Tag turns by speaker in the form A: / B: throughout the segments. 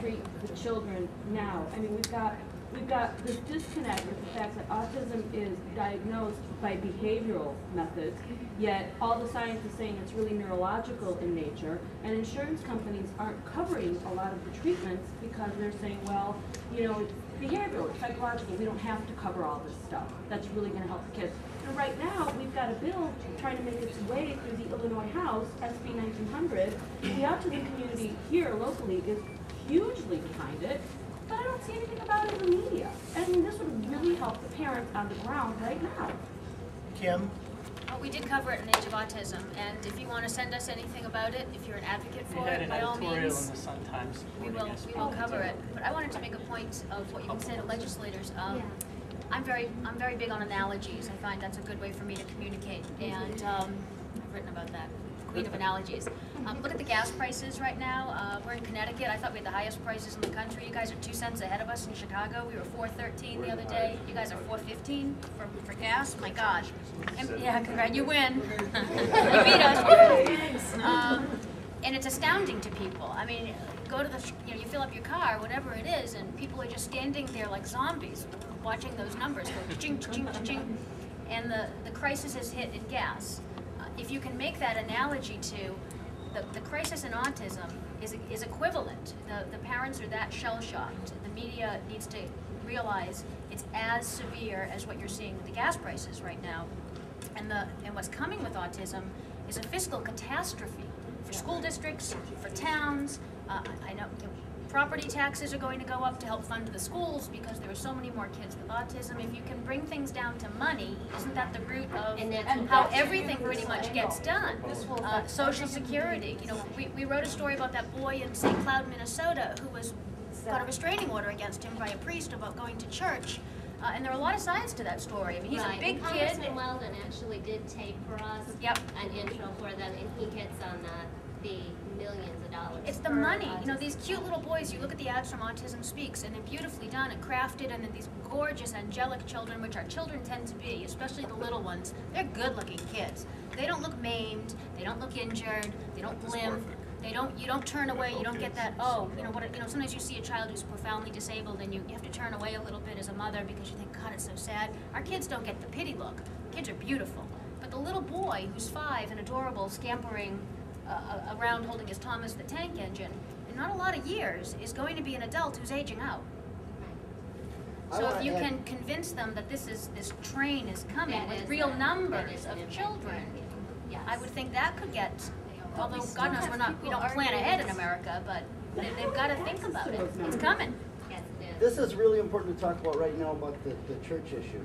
A: treat the children now. I mean, we've got this disconnect with the fact that autism is diagnosed by behavioral methods, yet all the science is saying it's really neurological in nature, and insurance companies aren't covering a lot of the treatments because they're saying, well, you know, it's behavioral, it's psychological, we don't have to cover all this stuff. That's really going to help the kids. And right now, we've got a bill trying to make its way through the Illinois House, SB 1900. The autism community here locally is hugely behind it, but I don't see anything about it in the media. I mean, this would really help the parents on the ground right now.
B: Kim?
C: We did cover it in Age of Autism, and if you want to send us anything about it, if you're an advocate for it, by all means,
B: in the Sun Times
C: we will cover it. But I wanted to make a point of what you can say to legislators. I'm very big on analogies. I find that's a good way for me to communicate, and I've written about that. Queen of analogies. Look at the gas prices right now. We're in Connecticut. I thought we had the highest prices in the country. You guys are 2 cents ahead of us in Chicago. We were $4.13 the other day. You guys are $4.15 for gas. My gosh. And, yeah, congrats. You win. You beat us. And it's astounding to people. I mean, go to the, you fill up your car, whatever it is, and people are just standing there like zombies, watching those numbers go ching, ching, ching. And the crisis has hit in gas. If you can make that analogy to the crisis in autism is equivalent. The parents are that shell-shocked. The media needs to realize it's as severe as what you're seeing with the gas prices right now. And what's coming with autism is a fiscal catastrophe for school districts, for towns. I know property taxes are going to go up to help fund the schools because there are so many more kids with autism. If you can bring things down to money, isn't that the root of how everything pretty much gets done? Social Security. You know, we wrote a story about that boy in St. Cloud, Minnesota, who got a restraining order against him by a priest about going to church. And there are a lot of sides to that story. I mean, he's a big kid.
D: Congressman Weldon actually did tape for us an intro for them, and he hits on the millions of dollars.
C: It's the money. You know, these cute little boys, you look at the ads from Autism Speaks, and they're beautifully done and crafted, and they're these gorgeous, angelic children, which our children tend to be, especially the little ones. They're good-looking kids. They don't look maimed. They don't look injured. They don't limp. You don't turn away. You don't get that, sometimes you see a child who's profoundly disabled, and you have to turn away a little bit as a mother because you think, God, it's so sad. Our kids don't get the pity look. Kids are beautiful. But the little boy who's 5 and adorable, scampering around holding his Thomas the Tank Engine, in not a lot of years, is going to be an adult who's aging out. So if you can convince them that this train is coming with real numbers of children, I would think that could get, although God knows we don't plan ahead in America, but they've got to think about it. It's coming.
E: This is really important to talk about right now about the church issue.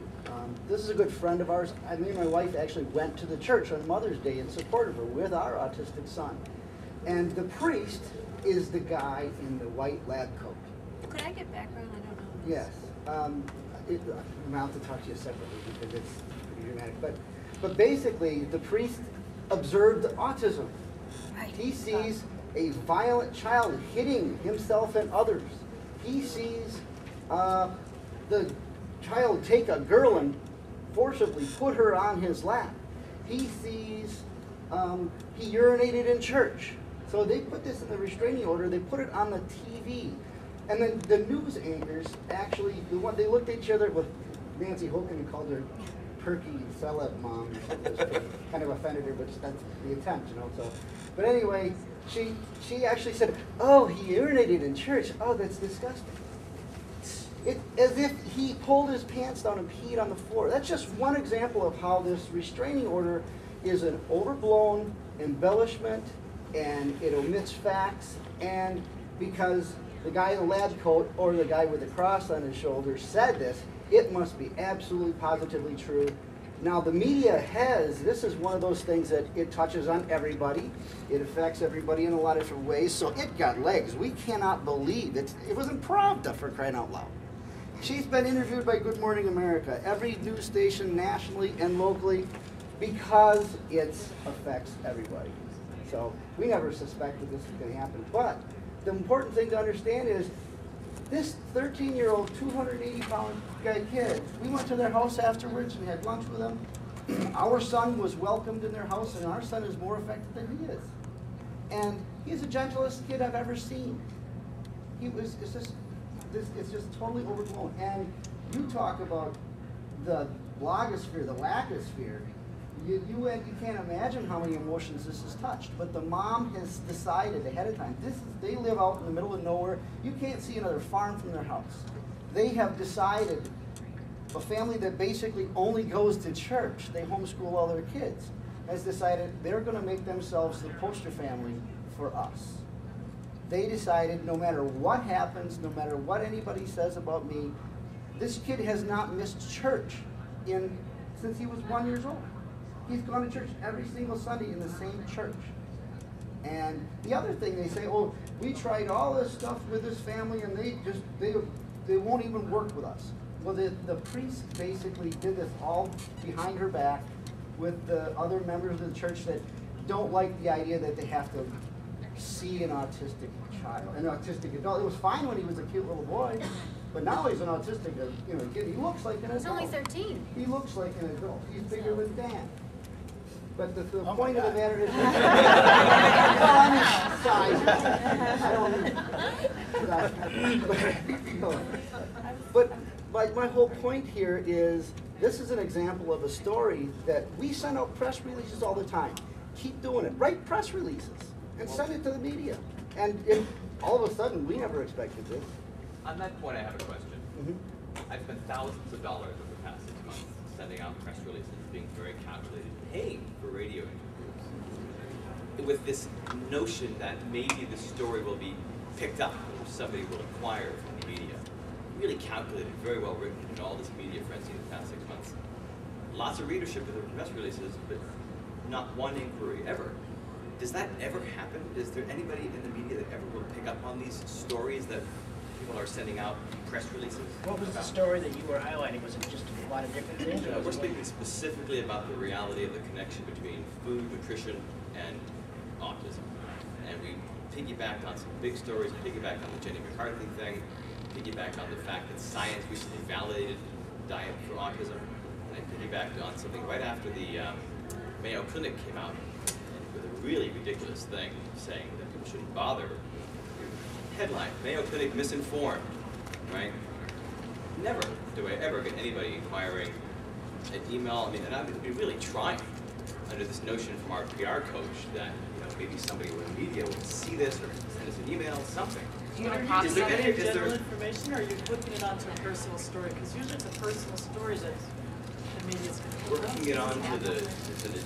E: This is a good friend of ours. Me and my wife actually went to the church on Mother's Day in support of her with our autistic son. And the priest is the guy in the white lab coat.
C: Could I get background? I don't know.
E: Yes. I'm out to talk to you separately because it's pretty dramatic. But basically, the priest observed autism.
C: Right.
E: He sees a violent child hitting himself and others. He sees the child take a girl and forcibly put her on his lap. He sees he urinated in church. So they put this in the restraining order. They put it on the TV. And then the news anchors actually, they looked at each other with Nancy Hogan and called her perky celeb mom. Kind of offended her, but that's the attempt, So, but anyway, she actually said, "Oh, he urinated in church. Oh, that's disgusting." As if he pulled his pants down and peed on the floor. That's just one example of how this restraining order is an overblown embellishment, and it omits facts, and because the guy in the lab coat or the guy with the cross on his shoulder said this, it must be absolutely positively true. Now the media this is one of those things that it touches on everybody. It affects everybody in a lot of different ways, so it got legs. We cannot believe it. It was in Pravda, for crying out loud. She's been interviewed by Good Morning America, every news station nationally and locally, because it affects everybody. So we never suspected this was going to happen. But the important thing to understand is this 13-year-old, 280-pound kid, we went to their house afterwards and had lunch with them. Our son was welcomed in their house, and our son is more affected than he is. And he's the gentlest kid I've ever seen. it's just totally overblown. And you talk about the blogosphere, the wackosphere. You can't imagine how many emotions this has touched. But the mom has decided ahead of time. They live out in the middle of nowhere. You can't see another farm from their house. They have decided, a family that basically only goes to church, they homeschool all their kids, has decided they're going to make themselves the poster family for us. They decided no matter what happens, no matter what anybody says about me, this kid has not missed church since he was 1 year old. He's gone to church every single Sunday in the same church. And the other thing they say, oh, we tried all this stuff with this family and they won't even work with us. Well, the priest basically did this all behind her back with the other members of the church that don't like the idea that they have to see an autistic child, an autistic adult. It was fine when he was a cute little boy, but now he's an autistic, kid. He looks like an adult.
C: He's only 13.
E: He looks like an adult. He's bigger than Dan. But the point of the matter is, but my whole point here is, this is an example of a story that we send out press releases all the time. Keep doing it. Write press releases and send it to the media. And all of a sudden, we never expected this.
F: On that point, I have a question.
E: Mm-hmm.
F: I've spent thousands of dollars over the past 6 months sending out press releases, being very calculated, paying for radio interviews, with this notion that maybe the story will be picked up or somebody will acquire from the media. Really calculated, very well written in all this media frenzy in the past 6 months. Lots of readership with the press releases, but not one inquiry ever. Does that ever happen? Is there anybody in the media that ever will pick up on these stories that people are sending out press releases?
B: What was the story that you were highlighting? Was it just a lot of different things? Or
F: We're speaking specifically about the reality of the connection between food, nutrition, and autism. And we piggybacked on some big stories, piggybacked on the Jenny McCarthy thing, piggybacked on the fact that science recently validated diet for autism, and I piggybacked on something right after the Mayo Clinic came out with a really ridiculous thing saying that people shouldn't bother. Headline, Mayo Clinic misinformed, right? Never do I ever get anybody inquiring an email. I mean, and I've been really trying under this notion from our PR coach that maybe somebody in the media will see this or send us an email, something.
G: Are you just sending general information, or are you flipping it onto a personal story? Because usually it's a personal story that the media's going to
F: Working it on to the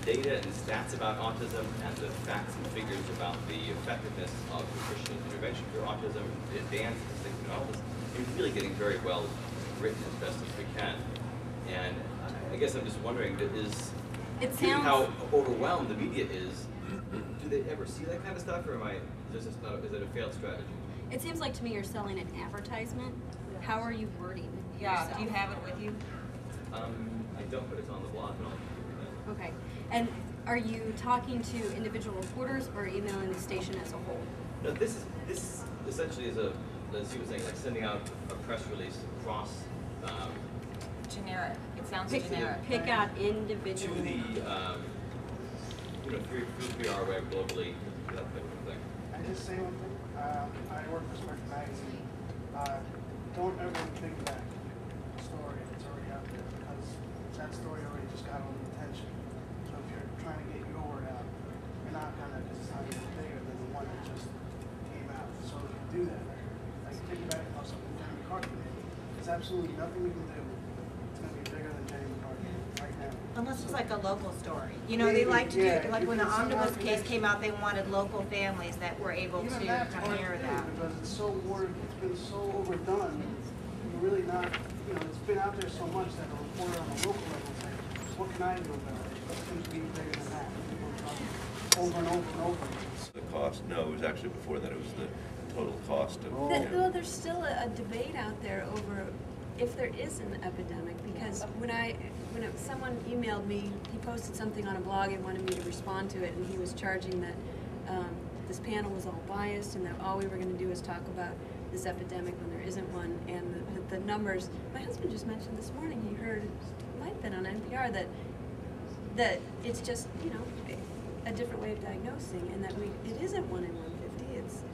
F: data and stats about autism and the facts and figures about the effectiveness of nutrition intervention for autism, the advanced things and all this, and really getting very well written as best as we can. And I guess I'm just wondering, given how overwhelmed the media is, do they ever see that kind of stuff, or is it a failed strategy?
H: It seems like to me you're selling an advertisement. How are you wording yourself?
I: Do you have it with you?
F: I don't, but it's on the blog, and I'll give you that.
H: Okay. And are you talking to individual reporters or emailing the station as a whole?
F: No, this essentially is as you were saying, like sending out a press release across
I: Generic. It sounds generic.
H: Pick out individual.
F: to the through PR web globally, that type of thing.
J: I just say one thing. I work for Spark Magazine. Don't ever think back the story that's already out there, because that story already just got all the attention. So if you're trying to get your word out, you're not gonna, because it's not even bigger than the one that just came out. So if you do that, like think back about something Jenny McCarthy did, there's absolutely nothing we can do. It's gonna be bigger than Jenny McCarthy right now.
I: Unless it's like a local story. They like to do, like when the omnibus case came out, they wanted local families that were able to come near that.
J: Because it's so it's been so overdone, you're really not, it's been out there so much that a reporter on a local level says, what can I do about it? It seems to be bigger than that. Over and over and over.
K: The cost, no, it was actually before that, it was the total cost of.
A: Well, there's still a debate out there over if there is an epidemic, because when someone emailed me, he posted something on a blog and wanted me to respond to it, and he was charging that this panel was all biased and that all we were going to do is talk about this epidemic when there isn't one, and the numbers. My husband just mentioned this morning, he heard, it might have been on NPR, that it's just, a different way of diagnosing, and that it isn't 1 in 150. It's